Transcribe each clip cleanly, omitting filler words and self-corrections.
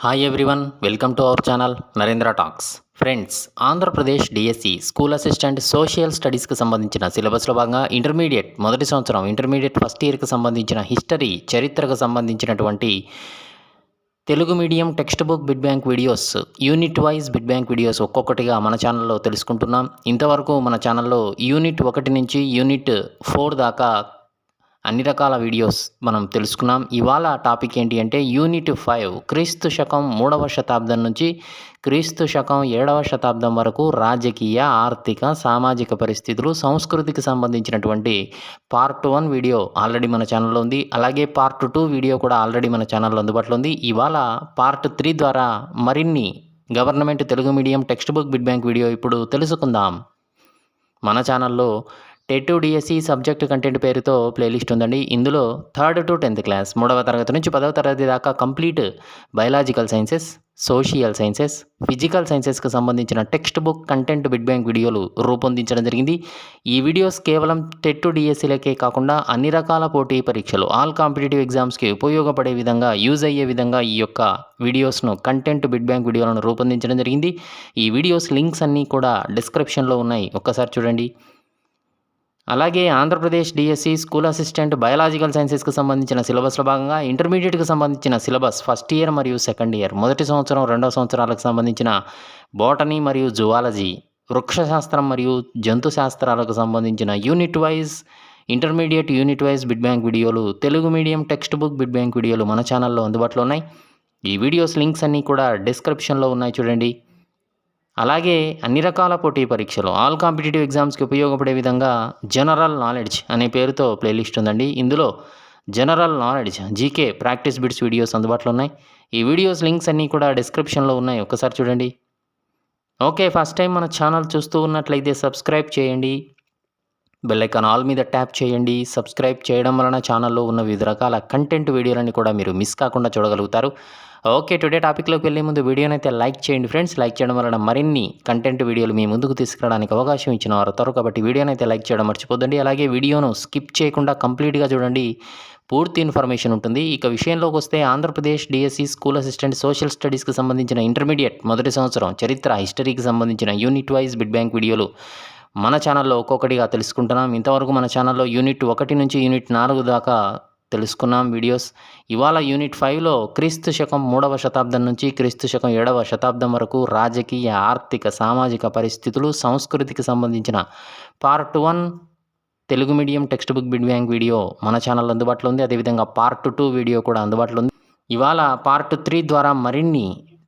Hi everyone, welcome to our channel Narendra talks. Friends, Andhra Pradesh DSC school assistant social స్టడీస్కి సంబంధించిన సిలబస్లో భాగంగా ఇంటర్మీడియట్ మొదటి సంవత్సరం ఇంటర్మీడియట్ ఫస్ట్ ఇయర్కి సంబంధించిన హిస్టరీ చరిత్రకు సంబంధించినటువంటి Telugu medium text book bit bank videos, unit wise bit bank videos ఒక్కొక్కటిగా మన ఛానల్లో తెలుసుకుంటున్నాం. ఇంతవరకు మన ఛానల్లో యూనిట్ 1 నుంచి యూనిట్ 4 దాకా అన్ని రకాల వీడియోస్ మనం తెలుసుకున్నాం. ఇవాళ టాపిక్ ఏంటి అంటే యూనిట్ 5 క్రీస్తు శకం 3వ శతాబ్దం నుంచి క్రీస్తు శకం 7వ శతాబ్దం వరకు రాజకీయ, ఆర్థిక, సామాజిక పరిస్థితులు, సంస్కృతికి సంబంధించినటువంటి పార్ట్ 1 వీడియో ఆల్రెడీ మన ఛానల్లో ఉంది. అలాగే పార్ట్ 2 వీడియో కూడా ఆల్రెడీ మన ఛానల్లో అందుబాటులో ఉంది. ఇవాళ పార్ట్ 3 ద్వారా మరిన్ని government Telugu medium text book bit bank video ఇప్పుడు తెలుసుకుందాం. మన ఛానల్లో టెట్ డిఎస్సి సబ్జెక్ట్ కంటెంట్ పేరుతో ప్లేలిస్ట్ ఉందండి. ఇందులో 3rd to 10th క్లాస్ 3వ తరగతి నుంచి 10వ తరగతి దాకా complete biological sciences, social sciences, physical సైన్సెస్కి సంబంధించిన text book content bit bank వీడియోలు రూపొందించడం జరిగింది. ఈ వీడియోస్ కేవలం టెట్ డిఎస్సిలకే కాకుండా అన్ని రకాల పోటీ పరీక్షలు, ఆల్ కాంపిటేటివ్ ఎగ్జామ్స్కి ఉపయోగపడే విధంగా, యూజ్ అయ్యే విధంగా ఈ యొక్క వీడియోస్ను కంటెంట్ బిడ్ బ్యాంక్ వీడియోలను రూపొందించడం జరిగింది. ఈ వీడియోస్ లింక్స్ అన్నీ కూడా డిస్క్రిప్షన్లో ఉన్నాయి, ఒక్కసారి చూడండి. అలాగే Andhra Pradesh DSC school assistant biological సైన్సెస్కి సంబంధించిన సిలబస్లో భాగంగా ఇంటర్మీడియట్కి సంబంధించిన సిలబస్ ఫస్ట్ ఇయర్ మరియు సెకండ్ ఇయర్, మొదటి సంవత్సరం, రెండవ సంవత్సరాలకు సంబంధించిన బోటనీ మరియు జువాలజీ, వృక్షశాస్త్రం మరియు జంతు శాస్త్రాలకు సంబంధించిన unit wise intermediate unit wise bit bank వీడియోలు, Telugu medium text book bit bank వీడియోలు మన ఛానల్లో అందుబాటులో ఉన్నాయి. ఈ వీడియోస్ లింక్స్ అన్నీ కూడా డిస్క్రిప్షన్లో ఉన్నాయి, చూడండి. అలాగే అన్ని రకాల పోటీ పరీక్షలు, ఆల్ కాంపిటేటివ్ ఎగ్జామ్స్కి ఉపయోగపడే విధంగా జనరల్ నాలెడ్జ్ అనే పేరుతో ప్లేలిస్ట్ ఉందండి. ఇందులో general knowledge, GK, practice bits videos అందుబాటులో ఉన్నాయి. ఈ వీడియోస్ లింక్స్ అన్నీ కూడా డిస్క్రిప్షన్లో ఉన్నాయి, ఒక్కసారి చూడండి. ఓకే, ఫస్ట్ టైం మన ఛానల్ చూస్తూ ఉన్నట్లయితే సబ్స్క్రైబ్ చేయండి, బెల్ ఐకాన్ ఆల్ మీద ట్యాప్ చేయండి. సబ్స్క్రైబ్ చేయడం వలన ఛానల్లో ఉన్న వివిధ రకాల కంటెంట్ వీడియోలన్నీ కూడా మీరు మిస్ కాకుండా చూడగలుగుతారు. ఓకే, టుడే టాపిక్లోకి వెళ్ళే ముందు వీడియోని అయితే లైక్ చేయండి ఫ్రెండ్స్. లైక్ చేయడం వలన మరిన్ని కంటెంట్ వీడియోలు మీ ముందుకు తీసుకురావడానికి అవకాశం ఇచ్చిన వారు అవుతారు. కాబట్టి వీడియోని అయితే లైక్ చేయడం మర్చిపోద్దండి. అలాగే వీడియోను స్కిప్ చేయకుండా కంప్లీట్గా చూడండి, పూర్తి ఇన్ఫర్మేషన్ ఉంటుంది. ఇక విషయంలోకి వస్తే Andhra Pradesh DSC school assistant social స్టడీస్కి సంబంధించిన ఇంటర్మీడియట్ మొదటి సంవత్సరం చరిత్ర, హిస్టరీకి సంబంధించిన యూనిట్ వైజ్ బిడ్ బ్యాంక్ వీడియోలు మన ఛానల్లో ఒక్కొక్కటిగా తెలుసుకుంటున్నాం. ఇంతవరకు మన ఛానల్లో యూనిట్ 1 నుంచి యూనిట్ 4 దాకా తెలుసుకున్నాం వీడియోస్. ఇవాళ యూనిట్ 5లో క్రీస్తు శకం 3వ శతాబ్దం నుంచి క్రీస్తు శకం 7వ శతాబ్దం వరకు రాజకీయ, ఆర్థిక, సామాజిక పరిస్థితులు, సంస్కృతికి సంబంధించిన part 1 Telugu medium text book bit bank video మన ఛానల్ అందుబాటులో ఉంది. అదేవిధంగా పార్ట్ 2 వీడియో కూడా అందుబాటులో ఉంది. ఇవాళ పార్ట్ 3 ద్వారా మరిన్ని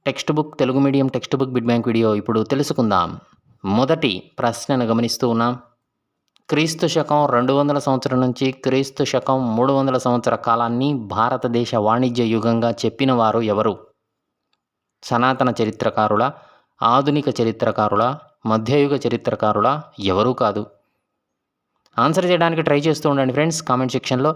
text book Telugu medium text book bit bank video ఇప్పుడు తెలుసుకుందాం. మొదటి ప్రశ్నను గమనిస్తూ ఉన్నాం. క్రీస్తు శకం 200 సంవత్సరం నుంచి క్రీస్తు శకం 300 సంవత్సర కాలాన్ని భారతదేశ వాణిజ్య యుగంగా చెప్పిన వారు ఎవరు? సనాతన చరిత్రకారుల, ఆధునిక చరిత్రకారుల, మధ్యయుగ చరిత్రకారుల? ఎవరూ కాదు. ఆన్సర్ చేయడానికి ట్రై చేస్తూ ఉండండి ఫ్రెండ్స్ కామెంట్ సెక్షన్లో.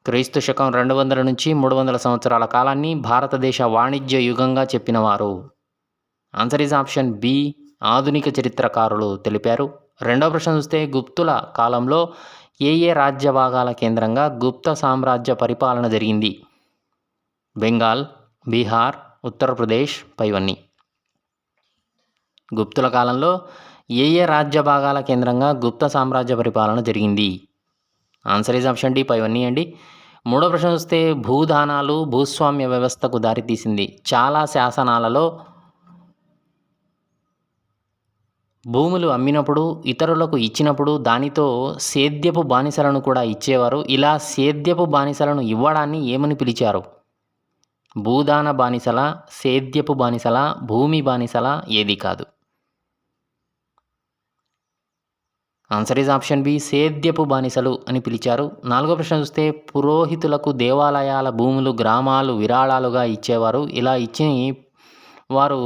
క్రీస్తు శకం 200 నుంచి 300 సంవత్సరాల కాలాన్ని భారతదేశ వాణిజ్య యుగంగా చెప్పినవారు. ఆన్సర్ ఈజ్ ఆప్షన్ బి, ఆధునిక చరిత్రకారులు తెలిపారు. రెండవ ప్రశ్న చూస్తే గుప్తుల కాలంలో ఏ రాజ్య భాగాల కేంద్రంగా గుప్త సామ్రాజ్య పరిపాలన జరిగింది? బెంగాల్, బీహార్, ఉత్తరప్రదేశ్ పైవన్నీ. గుప్తుల కాలంలో ఏ రాజ్య భాగాల కేంద్రంగా గుప్త సామ్రాజ్య పరిపాలన జరిగింది? ఆన్సర్ ఈజ్ ఆప్షన్ డి, పైవన్నీ అండి. మూడో ప్రశ్న చూస్తే భూదానాలు భూస్వామ్య వ్యవస్థకు దారితీసింది. చాలా శాసనాలలో భూములు అమ్మినప్పుడు, ఇతరులకు ఇచ్చినప్పుడు దానితో సేద్యపు బానిసలను కూడా ఇచ్చేవారు. ఇలా సేద్యపు బానిసలను ఇవ్వడాన్ని ఏమని పిలిచారు? భూదాన బానిసల, సేద్యపు బానిసల, భూమి బానిసల? ఏది కాదు. ఆన్సర్ ఈజ్ ఆప్షన్ బి, సేద్యపు బానిసలు అని పిలిచారు. నాలుగో ప్రశ్న చూస్తే పురోహితులకు దేవాలయాల భూములు, గ్రామాలు విరాళాలుగా ఇచ్చేవారు. ఇలా ఇచ్చి వారు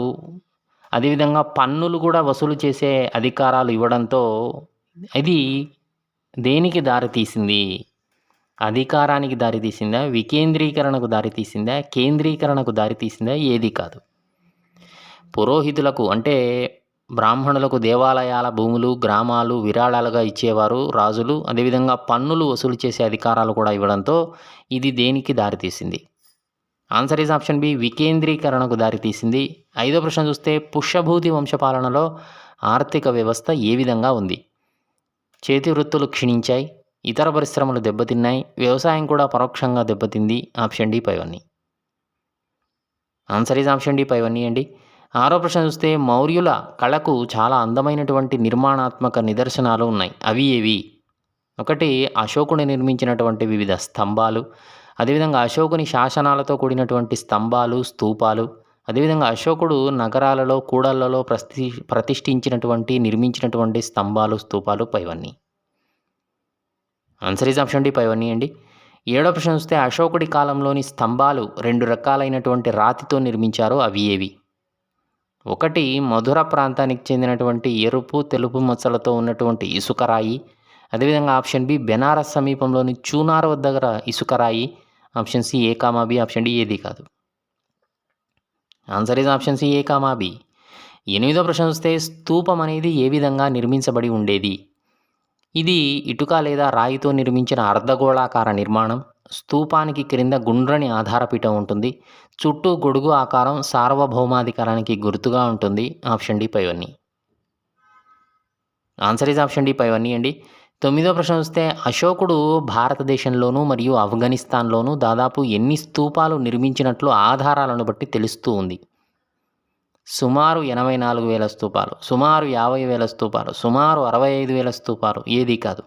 అదేవిధంగా పన్నులు కూడా వసూలు చేసే అధికారాలు ఇవ్వడంతో ఇది దేనికి దారితీసింది? అధికారానికి దారితీసిందా, వికేంద్రీకరణకు దారితీసిందా, కేంద్రీకరణకు దారితీసిందా? ఏది కాదు. పురోహితులకు అంటే బ్రాహ్మణులకు దేవాలయాల భూములు, గ్రామాలు విరాళాలుగా ఇచ్చేవారు రాజులు. అదేవిధంగా పన్నులు వసూలు చేసే అధికారాలు కూడా ఇవ్వడంతో ఇది దేనికి దారితీసింది? ఆన్సర్ ఈజ్ ఆప్షన్ బి, వికేంద్రీకరణకు దారితీసింది. 5వ ప్రశ్న చూస్తే పుష్యభూతి వంశపాలనలో ఆర్థిక వ్యవస్థ ఏ విధంగా ఉంది? చేతి వృత్తులు క్షీణించాయి, ఇతర పరిశ్రమలు దెబ్బతిన్నాయి, వ్యవసాయం కూడా పరోక్షంగా దెబ్బతింది. ఆప్షన్ డి పైవన్నీ. ఆన్సర్ ఈజ్ ఆప్షన్ డి పైవన్నీ అండి. 6వ ప్రశ్న చూస్తే మౌర్యుల కళకు చాలా అందమైనటువంటి నిర్మాణాత్మక నిదర్శనాలు ఉన్నాయి. అవి ఏవి? 1 అశోకుడు నిర్మించినటువంటి వివిధ స్తంభాలు, అదేవిధంగా అశోకుని శాసనాలతో కూడినటువంటి స్తంభాలు, స్తూపాలు, అదేవిధంగా అశోకుడు నగరాలలో, కూడళ్లలో ప్రతిష్ఠించినటువంటి, నిర్మించినటువంటి స్తంభాలు, స్తూపాలు పైవన్నీ. ఆన్సర్ ఈజ్ ఆప్షన్ డి పైవన్నీ అండి. 7వ ప్రశ్న చూస్తే అశోకుడి కాలంలోని స్తంభాలు 2 రకాలైనటువంటి రాతితో నిర్మించారు. అవి ఏవి? 1 మధుర ప్రాంతానికి చెందినటువంటి ఎరుపు, తెలుపు మచ్చలతో ఉన్నటువంటి ఇసుకరాయి, అదేవిధంగా ఆప్షన్ బి బెనారస్ సమీపంలోని చూనార్ దగ్గర ఇసుకరాయి. Option C A comma B, option D ఏది కాదు. Answer is option C A comma B. 8వ ప్రశ్న చూస్తే స్తూపం అనేది ఏ విధంగా నిర్మించబడి ఉండేది? ఇది ఇటుక లేదా రాయితో నిర్మించిన అర్ధగోళాకార నిర్మాణం. స్తూపానికి క్రింద గుండ్రని ఆధారపీఠం ఉంటుంది. చుట్టూ గొడుగు ఆకారం సార్వభౌమాధికారానికి గుర్తుగా ఉంటుంది. ఆప్షన్ డి పైవన్నీ. ఆన్సర్ ఈజ్ ఆప్షన్ డి పైవన్నీ అండి. 9వ ప్రశ్న చూస్తే అశోకుడు భారతదేశంలోనూ మరియు ఆఫ్ఘనిస్తాన్లోనూ దాదాపు ఎన్ని స్తూపాలు నిర్మించినట్లు ఆధారాలను బట్టి తెలుస్తూ ఉంది? సుమారు 84,000 స్తూపాలు, సుమారు 50,000 స్తూపాలు, సుమారు 65,000 స్తూపాలు, ఏది కాదు.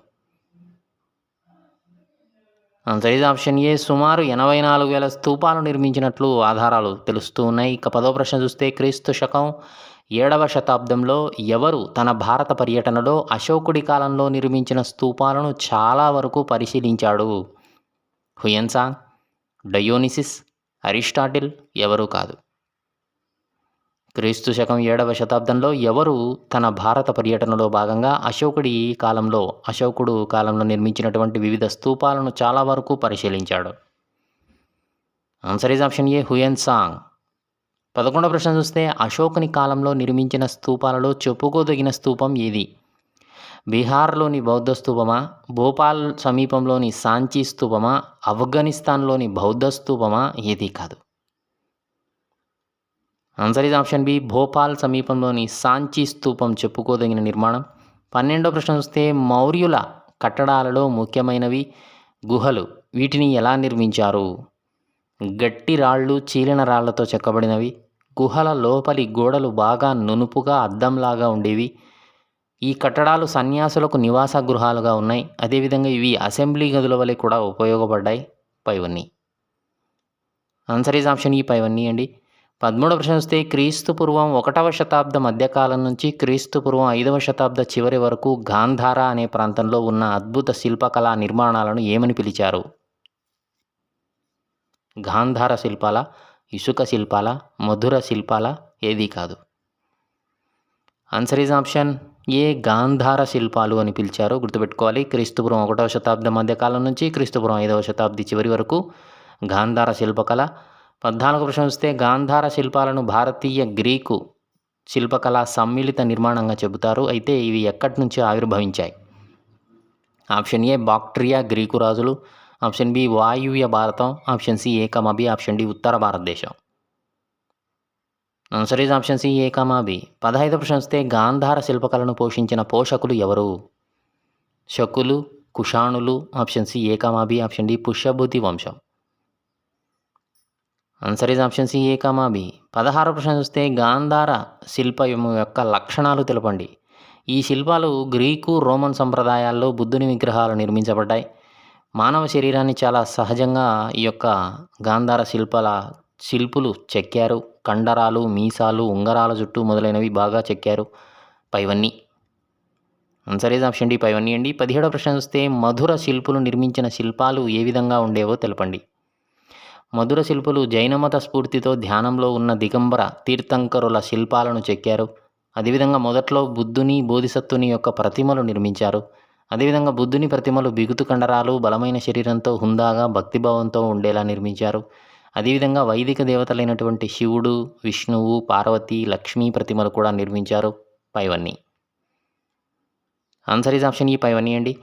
ఆన్సర్ ఈజ్ ఆప్షన్ ఏ, సుమారు 84,000 స్తూపాలు నిర్మించినట్లు ఆధారాలు తెలుస్తూ ఉన్నాయి. ఇక 10వ ప్రశ్న చూస్తే క్రీస్తు శకం 7వ శతాబ్దంలో ఎవరు తన భారత పర్యటనలో అశోకుడి కాలంలో నిర్మించిన స్తూపాలను చాలా వరకు పరిశీలించాడు? హుయన్సాంగ్, డయోనిసిస్, అరిస్టాటిల్, ఎవరూ కాదు. క్రీస్తు శకం 7వ శతాబ్దంలో ఎవరు తన భారత పర్యటనలో భాగంగా అశోకుడు కాలంలో నిర్మించినటువంటి వివిధ స్తూపాలను చాలా వరకు పరిశీలించాడు? Answer is option A, Hiuen Tsang. 11వ ప్రశ్న చూస్తే అశోకుని కాలంలో నిర్మించిన స్తూపాలలో చెప్పుకోదగిన స్తూపం ఏది? బీహార్లోని బౌద్ధ స్తూపమా, భోపాల్ సమీపంలోని సాంచీ స్తూపమా, ఆఫ్ఘనిస్తాన్లోని బౌద్ధ స్తూపమా, ఏది కాదు. Answer is option B, Bhopal సమీపంలోని సాంచీ స్తూపం చెప్పుకోదగిన నిర్మాణం. 12వ ప్రశ్న చూస్తే మౌర్యుల కట్టడాలలో ముఖ్యమైనవి గుహలు. వీటిని ఎలా నిర్మించారు? గట్టి రాళ్ళు, చీలిన రాళ్లతో చెక్కబడినవి. గుహల లోపలి గోడలు బాగా నునుపుగా అద్దంలాగా ఉండేవి. ఈ కట్టడాలు సన్యాసులకు నివాస గృహాలుగా ఉన్నాయి. అదేవిధంగా ఇవి అసెంబ్లీ గదుల వలె కూడా ఉపయోగపడ్డాయి. పైవన్నీ. ఆన్సర్ ఈజ్ ఆప్షన్ ఈ పైవన్నీ అండి. 13వ ప్రశ్న వస్తే క్రీస్తు పూర్వం 1వ శతాబ్ద మధ్యకాలం నుంచి క్రీస్తు పూర్వం 5వ శతాబ్ద చివరి వరకు గాంధార అనే ప్రాంతంలో ఉన్న అద్భుత శిల్పకళా నిర్మాణాలను ఏమని పిలిచారు? గాంధార శిల్పాల, ఇసుక శిల్పాల, మధుర శిల్పాల, ఏది కాదు. ఆన్సర్ ఈజ్ ఆప్షన్ ఏ, గాంధార శిల్పాలు అని పిలిచారు. గుర్తుపెట్టుకోవాలి. క్రీస్తుపురం 1వ శతాబ్దం మధ్యకాలం నుంచి క్రీస్తుపురం 5వ శతాబ్ది చివరి వరకు గాంధార శిల్పకళ. 14వ ప్రశ్న వస్తే గాంధార శిల్పాలను భారతీయ గ్రీకు శిల్పకళ సమ్మిళిత నిర్మాణంగా చెబుతారు. అయితే ఇవి ఎక్కడి నుంచి ఆవిర్భవించాయి? ఆప్షన్ ఏ, బాక్ట్రియా గ్రీకు రాజులు. ఆప్షన్ బి, వాయువ్య భారతం. Option C A comma B. Option D, ఉత్తర భారతదేశం. Answer is option C A comma B. 15వ ప్రశ్న వస్తే గాంధార శిల్పకళను పోషించిన పోషకులు ఎవరు? శకులు, కుషాణులు. Option C A comma B. Option D, Pushyabhuti వంశం. Answer is option C A comma B. 16వ ప్రశ్న చూస్తే గాంధార శిల్పం యొక్క లక్షణాలు తెలపండి. ఈ శిల్పాలు గ్రీకు, రోమన్ సంప్రదాయాల్లో బుద్ధుని విగ్రహాలు నిర్మించబడ్డాయి. మానవ శరీరాన్ని చాలా సహజంగా ఈ యొక్క గాంధార శిల్పులు చెక్కారు. కండరాలు, మీసాలు, ఉంగరాల జుట్టు మొదలైనవి బాగా చెక్కారు. పైవన్నీ. ఆన్సర్ ఈజ్ ఆప్షన్ డి పైవన్నీ అండి. 17వ ప్రశ్న చూస్తే మధుర శిల్పులు నిర్మించిన శిల్పాలు ఏ విధంగా ఉండేవో తెలపండి. మధుర శిల్పులు జైనమత స్ఫూర్తితో ధ్యానంలో ఉన్న దిగంబర తీర్థంకరుల శిల్పాలను చెక్కారు. అదేవిధంగా మొదట్లో బుద్ధుని, బోధిసత్వుని యొక్క ప్రతిమలు నిర్మించారు. అదేవిధంగా బుద్ధుని ప్రతిమలు బిగుతు కండరాలు, బలమైన శరీరంతో హుందాగా భక్తిభావంతో ఉండేలా నిర్మించారు. అదేవిధంగా వైదిక దేవతలైనటువంటి శివుడు, విష్ణువు, పార్వతి, లక్ష్మీ ప్రతిమలు కూడా నిర్మించారు. పైవన్నీ. ఆన్సర్ ఈజ్ ఆప్షన్ ఈ పైవన్నీ అండి.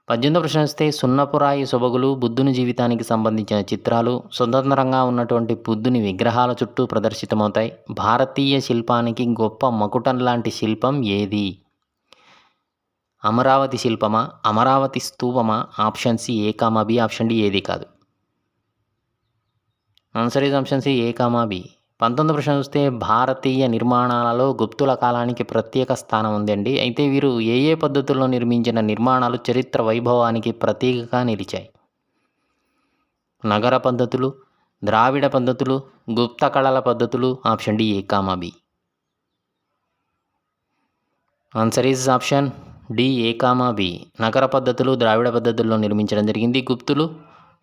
18వ ప్రశ్న వస్తే సున్నపురాయి సొబగులు బుద్ధుని జీవితానికి సంబంధించిన చిత్రాలు స్వతంత్రంగా ఉన్నటువంటి బుద్ధుని విగ్రహాల చుట్టూ ప్రదర్శితమవుతాయి. భారతీయ శిల్పానికి గొప్ప మకుటం లాంటి శిల్పం ఏది? అమరావతి శిల్పమా, అమరావతి స్తూపమా? Option C A comma B, option D ఏది కాదు. Answer is option C A comma B. 19వ ప్రశ్న చూస్తే భారతీయ నిర్మాణాలలో గుప్తుల కాలానికి ప్రత్యేక స్థానం ఉందండి. అయితే వీరు ఏ ఏ పద్ధతుల్లో నిర్మించిన నిర్మాణాలు చరిత్ర వైభవానికి ప్రతీకగా నిలిచాయి? నగర పద్ధతులు, ద్రావిడ పద్ధతులు, గుప్త కళల పద్ధతులు? Option D A comma B. Answer is option D A comma B. నగర పద్ధతులు, ద్రావిడ పద్ధతుల్లో నిర్మించడం జరిగింది గుప్తులు.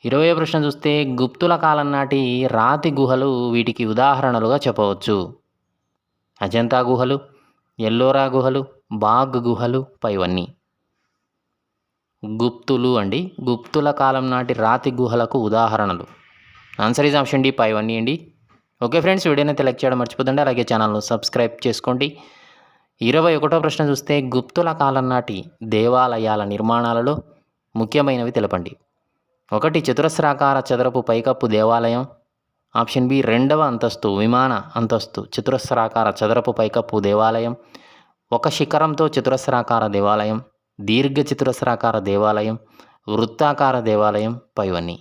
20వ ప్రశ్న చూస్తే గుప్తుల కాలం నాటి రాతి గుహలు వీటికి ఉదాహరణలుగా చెప్పవచ్చు. అజంతా గుహలు, ఎల్లోరా గుహలు, బాగ్ గుహలు? పైవన్నీ గుప్తులు అండి. గుప్తుల కాలం నాటి రాతి గుహలకు ఉదాహరణలు. ఆన్సర్ ఈజ్ ఆప్షన్ డి పైవన్నీ అండి. ఓకే ఫ్రెండ్స్, వీడియోని లైక్ చేయడం మర్చిపోదండి. అలాగే ఛానల్ను సబ్స్క్రైబ్ చేసుకోండి. 21వ ప్రశ్న చూస్తే గుప్తుల కాలం నాటి దేవాలయాల నిర్మాణాలలో ముఖ్యమైనవి తెలపండి. 1 చతురస్రాకార చదరపు పైకప్పు దేవాలయం. ఆప్షన్ బి 2వ అంతస్తు విమాన అంతస్తు చతురస్రాకార చదరపు పైకప్పు దేవాలయం. 1 శిఖరంతో చతురస్రాకార దేవాలయం, దీర్ఘ చతురస్రాకార దేవాలయం, వృత్తాకార దేవాలయం? పైవన్నీ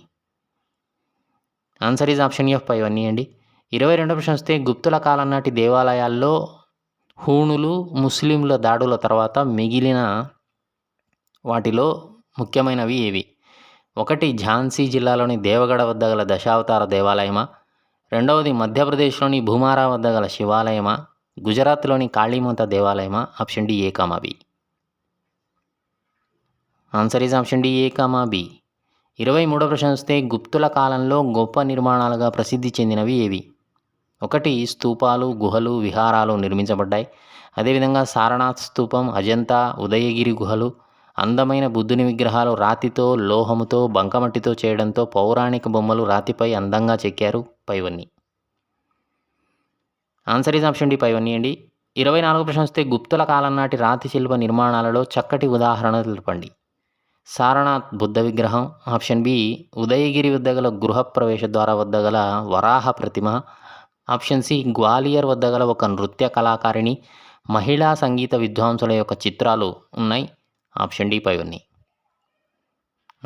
ఆన్సర్ ఈజ్ ఆప్షన్ ఎఫ్ పైవన్నీ అండి. 22వ ప్రశ్న వస్తే గుప్తుల కాలం నాటి దేవాలయాల్లో హూణులు ముస్లింల దాడుల తర్వాత మిగిలిన వాటిలో ముఖ్యమైనవి ఏవి? 1 ఝాన్సీ జిల్లాలోని దేవగఢ వద్ద గల దశావతార దేవాలయమా? 2వది మధ్యప్రదేశ్లోని భూమారా వద్ద గల శివాలయమా? గుజరాత్లోని కాళీమాత దేవాలయమా? Option D A comma B. Answer is option D A comma B. 23వ ప్రశ్న వస్తే గుప్తుల కాలంలో గొప్ప నిర్మాణాలుగా ప్రసిద్ధి చెందినవి ఏవి? 1 స్తూపాలు, గుహలు, విహారాలు నిర్మించబడ్డాయి. అదేవిధంగా సారనాథ్ స్తూపం, అజంతా, ఉదయగిరి గుహలు, అందమైన బుద్ధుని విగ్రహాలు రాతితో, లోహముతో, బంకమట్టితో చేయడంతో పౌరాణిక బొమ్మలు రాతిపై అందంగా చెక్కారు? పైవన్నీ ఆన్సర్ ఈజ్ ఆప్షన్ డి పైవన్నీ అండి. 24వ ప్రశ్న వస్తే గుప్తుల కాలం నాటి రాతి శిల్ప నిర్మాణాలలో చక్కటి ఉదాహరణ తెలపండి. సారనాథ్ బుద్ధ విగ్రహం. ఆప్షన్ బి ఉదయగిరి వద్ద గల గృహప్రవేశ ద్వార వద్ద గల వరాహ ప్రతిమ. ఆప్షన్ సి గ్వాలియర్ వద్ద గల ఒక నృత్య కళాకారిణి, మహిళా సంగీత విద్వాంసుల యొక్క చిత్రాలు ఉన్నాయి? ఆప్షన్ డి పైవన్నీ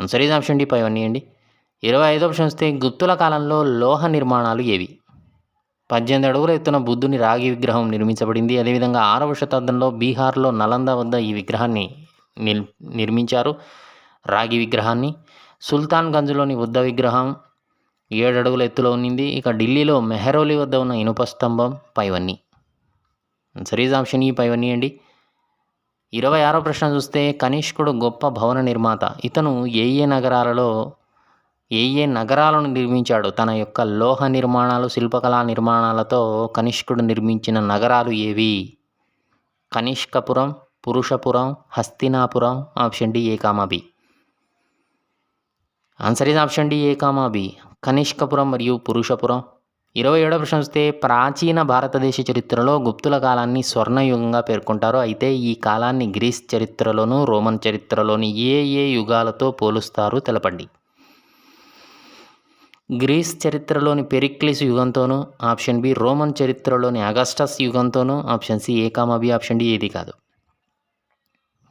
ఆన్సర్ ఈజ్ ఆప్షన్ డి పైవన్నీ అండి. 25వ ప్రశ్న వస్తే గుప్తుల కాలంలో లోహ నిర్మాణాలు ఏవి? 18 అడుగుల ఎత్తున బుద్ధుని రాగి విగ్రహం నిర్మించబడింది. అదేవిధంగా 6వ శతాబ్దంలో బీహార్లో నలంద వద్ద ఈ విగ్రహాన్ని నిర్మించారు, రాగి విగ్రహాన్ని. సుల్తాన్ గంజ్లోని బుద్ధ విగ్రహం 7 అడుగుల ఎత్తులో ఉన్నింది. ఇక ఢిల్లీలో మెహరోలి వద్ద ఉన్న ఇనుప స్తంభం? పైవన్నీ ఆన్సర్ ఈజ్ ఆప్షన్ ఈ పైవన్నీ అండి. 26వ ప్రశ్న చూస్తే కనిష్కుడు గొప్ప భవన నిర్మాత. ఇతను ఏ ఏ నగరాలను నిర్మించాడు? తన యొక్క లోహ నిర్మాణాలు, శిల్పకళా నిర్మాణాలతో కనిష్కుడు నిర్మించిన నగరాలు ఏవి? Kanishkapuram, Purushapuram, Hastinapuram? Option D A comma B. Answer is option D A comma B. Kanishkapuram మరియు పురుషపురం. 27వ ప్రశ్న వస్తే ప్రాచీన భారతదేశ చరిత్రలో గుప్తుల కాలాన్ని స్వర్ణయుగంగా పేర్కొంటారు. అయితే ఈ కాలాన్ని గ్రీస్ చరిత్రలోను, రోమన్ చరిత్రలోని ఏ ఏ యుగాలతో పోలుస్తారు తెలపండి. గ్రీస్ చరిత్రలోని పెరిక్లిస్ యుగంతోనూ, ఆప్షన్ బి రోమన్ చరిత్రలోని అగస్టస్ యుగంతోనూ? Option C A comma B, option D ఏది కాదు.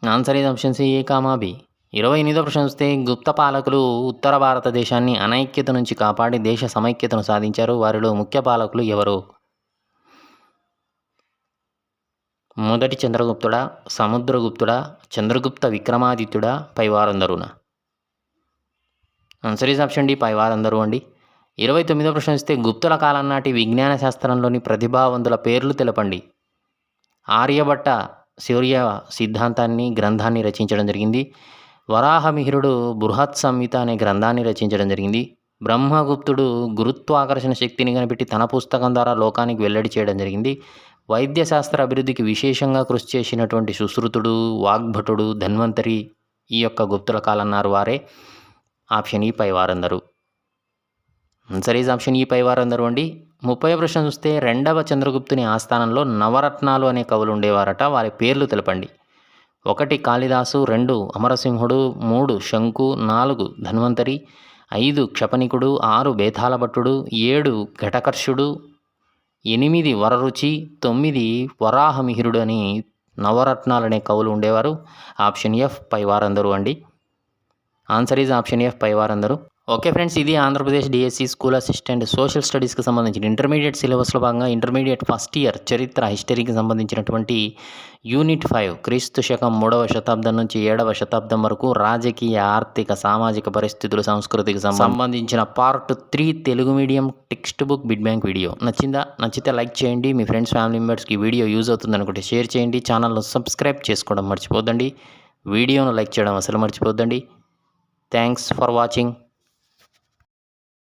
ఆన్సర్ ఇది option C A comma B. 28వ ప్రశ్న వస్తే గుప్త పాలకులు ఉత్తర భారతదేశాన్ని అనైక్యత నుంచి కాపాడి దేశ సమైక్యతను సాధించారు. వారిలో ముఖ్య పాలకులు ఎవరు? 1 చంద్రగుప్తుడా, సముద్రగుప్తుడా, చంద్రగుప్త విక్రమాదిత్యుడా? పైవారందరూనా? ఆన్సర్ ఈజ్ ఆప్షన్ డి పైవారందరూ అండి. 29వ ప్రశ్న వస్తే గుప్తుల కాలం నాటి విజ్ఞాన శాస్త్రంలోని ప్రతిభావంతుల పేర్లు తెలపండి. ఆర్యభట్ట శౌర్య సిద్ధాంతాన్ని గ్రంథాన్ని రచించడం జరిగింది. వరాహమిహిరుడు బృహత్ సంహిత అనే గ్రంథాన్ని రచించడం జరిగింది. బ్రహ్మగుప్తుడు గురుత్వాకర్షణ శక్తిని కనిపెట్టి తన పుస్తకం ద్వారా లోకానికి వెల్లడి చేయడం జరిగింది. వైద్యశాస్త్ర అభివృద్ధికి విశేషంగా కృషి చేసినటువంటి సుశ్రుతుడు, వాగ్భటుడు, ధన్వంతరి ఈ యొక్క గుప్తుల కాలన్నారు వారే. ఆప్షన్ ఈ పైవారందరూ. ఆన్సర్ ఈజ్ ఆప్షన్ ఈ పైవారందరూ అండి. 30వ ప్రశ్న చూస్తే 2వ చంద్రగుప్తుని ఆస్థానంలో నవరత్నాలు అనే కవులు ఉండేవారట. వారి పేర్లు తెలపండి. 1 కాళిదాసు, 2 అమరసింహుడు, 3 శంకు, 4 ధన్వంతరి, 5 క్షపణికుడు, 6 బేతాళభట్టుడు, 7 ఘటకర్షుడు, 8 వరరుచి, 9 వరాహమిహిరుడు అని నవరత్నాలనే కవులు ఉండేవారు. ఆప్షన్ ఎఫ్ పైవారందరూ అండి. ఆన్సర్ ఈజ్ ఆప్షన్ ఎఫ్ పైవారందరూ. ఓకే ఫ్రెండ్స్, ఇది Andhra Pradesh DSC school assistant social స్టడీస్కి సంబంధించిన ఇంటర్మీడియట్ సిలబస్లో భాగంగా ఇంటర్మీడియట్ ఫస్ట్ ఇయర్ చరిత్ర హిస్టరీకి సంబంధించినటువంటి యూనిట్ 5 క్రీస్తు శకం 3వ శతాబ్దం నుంచి 7వ శతాబ్దం వరకు రాజకీయ, ఆర్థిక, సామాజిక పరిస్థితులు, సంస్కృతికి సంబంధించిన part 3 Telugu medium text book bit bank video నచ్చితే లైక్ చేయండి. మీ ఫ్రెండ్స్, ఫ్యామిలీ మెంబర్స్కి వీడియో యూజ్ అవుతుంది అనుకుంటే షేర్ చేయండి. ఛానల్ను సబ్స్క్రైబ్ చేసుకోవడం మర్చిపోద్దండి. వీడియోను లైక్ చేయడం అసలు మర్చిపోద్దండి. Thanks for watching.